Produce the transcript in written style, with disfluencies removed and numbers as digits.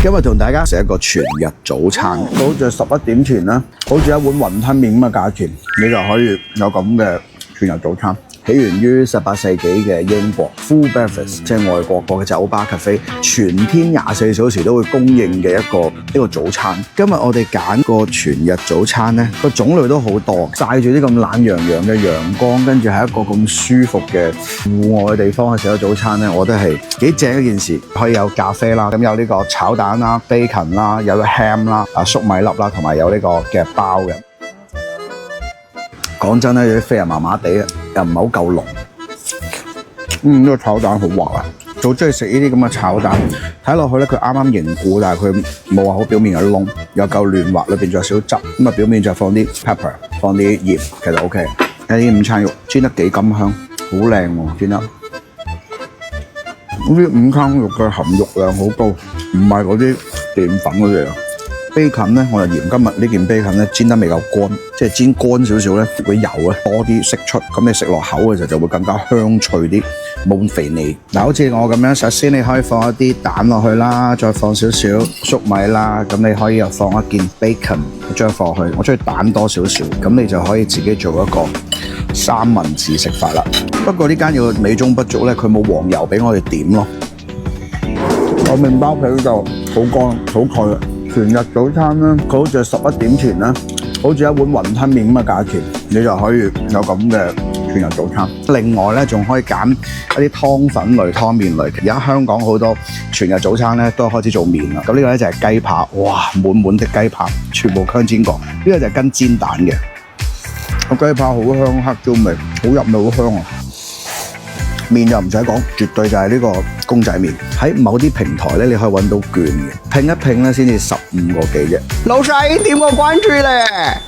今日同大家食一個全日早餐，好似11點前啦，好似一碗雲吞麵咁嘅價錢，你就可以有咁嘅全日早餐。起源於18世紀嘅英國 Full Breakfast， 即係外國嘅酒吧 cafe， 全天24小時都會供應嘅一個早餐。今日我哋揀個全日早餐咧，個種類都好多，曬住啲咁懶洋洋嘅陽光，跟住喺一個咁舒服嘅戶外嘅地方去食咗早餐咧，我覺得係幾正一件事。可以有咖啡啦，咁有呢個炒蛋啦、bacon 啦，有個 ham 啦、粟米粒啦，同埋有呢個嘅包嘅。講真咧，有啲啡又麻麻地啊，又唔係好夠濃。呢個炒蛋好滑啊！好中意食呢啲咁嘅炒蛋，睇落去咧佢啱啱凝固，但係佢冇話好表面嘅窿，有夠嫩滑，裏邊仲有少少汁。咁啊表面就放啲 pepper， 放啲鹽，其實 OK。有啲午餐肉煎得幾甘香，好靚喎煎得。呢啲午餐肉嘅含肉量好高，唔係嗰啲澱粉嗰啲啊。bacon 咧，我就嫌今日呢件 bacon 咧煎得未夠乾，即係煎乾少少咧，會油啊多啲釋出，咁你食落口嘅時候就會更加香脆啲，冇咁肥膩。嗱，好似我咁樣，首先你可以放一啲蛋落去啦，再放少少粟米啦，咁你可以又放一件 bacon 將放去，我中意蛋多少少，咁你就可以自己做一個三文治食法啦。不過呢間要美中不足咧，佢冇黃油俾我哋點咯。個麵包皮就好乾好脆。全日早餐咧，佢好似11點前啦，好似一碗雲吞麵咁嘅價錢，你就可以有咁嘅全日早餐。另外咧，仲可以揀一啲湯粉類、湯麵類。而家香港好多全日早餐咧都開始做麵啦。咁呢個咧就係雞扒，哇，滿滿的雞扒，全部香煎過。呢個就係跟煎蛋嘅，個雞扒好香，黑椒味，好入味，好香啊！麵又唔使講，絕對就係呢個公仔麵。喺某啲平台咧，你可以揾到券嘅，拼一拼咧先至15個幾啫。老細點個關注咧！